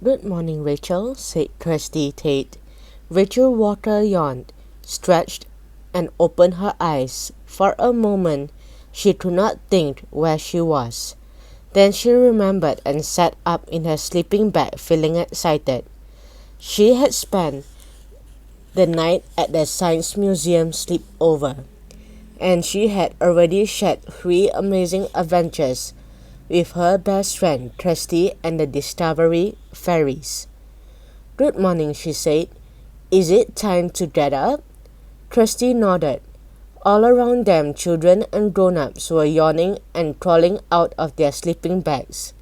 "Good morning, Rachel," said Kirsty Tate. Rachel Walker yawned, stretched, and opened her eyes. For a moment she could not think where she was. Then she remembered and sat up in her sleeping bag, feeling excited. She had spent the night at the Science Museum sleepover, and she had already shared 3 amazing adventures with her best friend Kirsty and the Discovery Fairies. "Good morning," she said. "Is it time to get up?" Kirsty nodded. All around them, children and grown-ups were yawning and crawling out of their sleeping bags.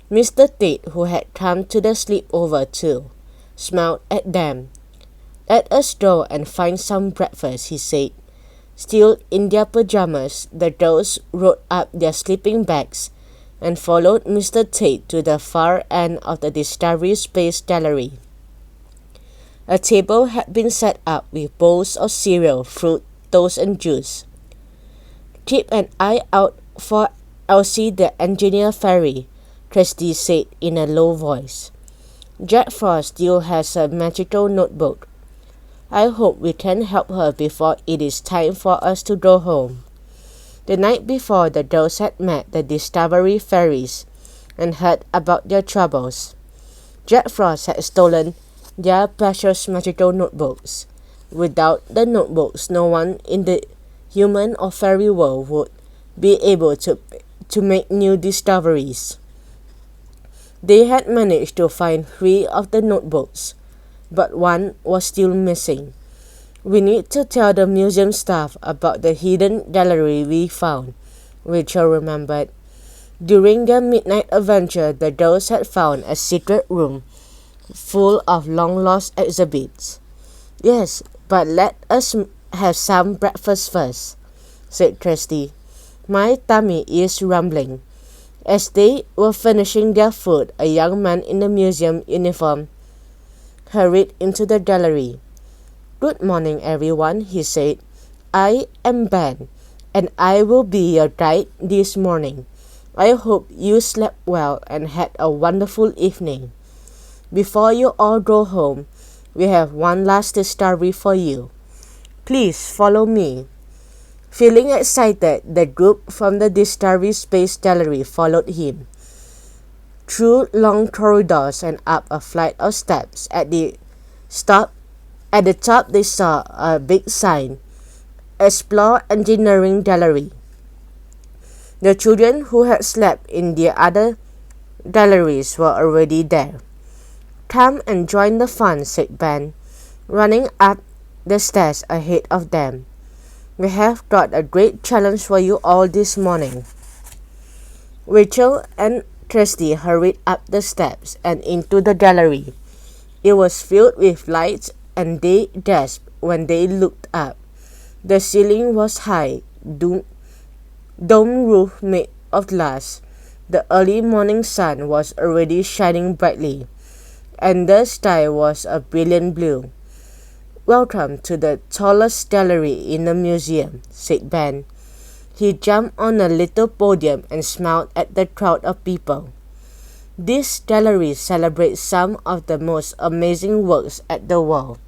Mr. Tate, who had come to the sleepover too, smiled at them. "Let us go and find some breakfast," he said. Still in their pajamas, the girls rolled up their sleeping bags and followed Mr. Tate to the far end of the Discovery Space Gallery. A table had been set up with bowls of cereal, fruit, toast, and juice. "Keep an eye out for Elsie the Engineer Fairy," Kirsty said in a low voice. "Jack Frost still has a magical notebook. I hope we can help her before it is time for us to go home." The night before, the girls had met the Discovery Fairies and heard about their troubles. Jack Frost had stolen their precious magical notebooks. Without the notebooks, no one in the human or fairy world would be able to make new discoveries. They had managed to find 3 of the notebooks, but one was still missing. "We need to tell the museum staff about the hidden gallery we found," Rachel remembered. During their midnight adventure, the girls had found a secret room full of long-lost exhibits. "Yes, but let us have some breakfast first," said Kirsty. "My tummy is rumbling." As they were finishing their food, a young man in a museum uniform hurried into the gallery. "Good morning, everyone," he said. "I am Ben, and I will be your guide this morning. I hope you slept well and had a wonderful evening. Before you all go home, we have one last discovery for you. Please follow me." Feeling excited, the group from the Discovery Space Gallery followed him through long corridors and up a flight of steps. At the top, they saw a big sign, "Explore Engineering Gallery." The children who had slept in the other galleries were already there. "Come and join the fun," said Ben, running up the stairs ahead of them. "We have got a great challenge for you all this morning." Rachel and Kirsty hurried up the steps and into the gallery. It was filled with lights, and they gasped when they looked up. The ceiling was high, dome roof made of glass. The early morning sun was already shining brightly, and the sky was a brilliant blue. "Welcome to the tallest gallery in the museum," said Ben. He jumped on a little podium and smiled at the crowd of people. "This gallery celebrates some of the most amazing works in the world,"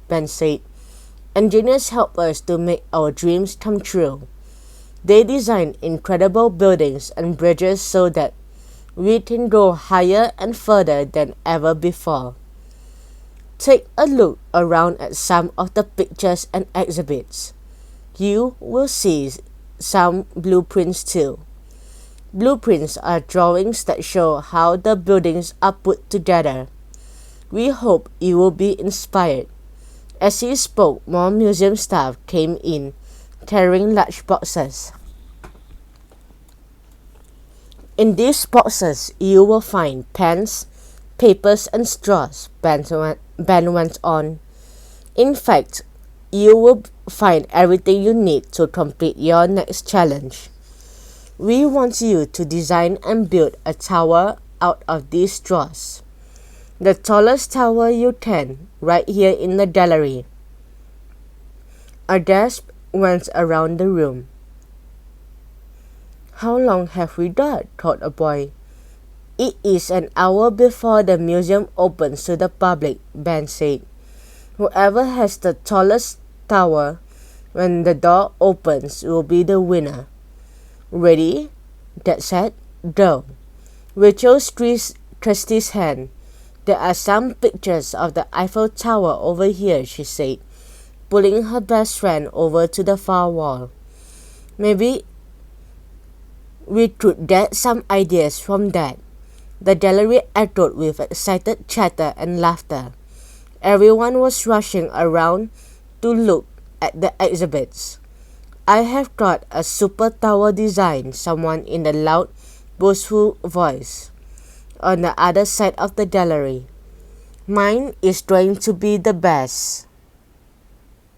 Ben said. "Engineers help us to make our dreams come true. They design incredible buildings and bridges so that we can go higher and further than ever before. Take a look around at some of the pictures and exhibits. You will see some blueprints too. Blueprints are drawings that show how the buildings are put together. We hope you will be inspired." As he spoke, more museum staff came in, carrying large boxes. "In these boxes, you will find pens, papers, and straws," Ben went on. "In fact, you will find everything you need to complete your next challenge. We want you to design and build a tower out of these straws. The tallest tower you can, right here in the gallery." A gasp went around the room. "How long have we got?" thought a boy. It is an hour before the museum opens to the public, Ben said. Whoever has the tallest tower when the door opens will be the winner. Ready? Dad said. Go. Rachel squeezed Krusty's hand. There are some pictures of the Eiffel Tower over here, she said, pulling her best friend over to the far wall. Maybe we could get some ideas from that. The gallery echoed with excited chatter and laughter. Everyone was rushing around to look at the exhibits. I have got a super tower design, someone in a loud, boastful voice on the other side of the gallery. Mine is going to be the best.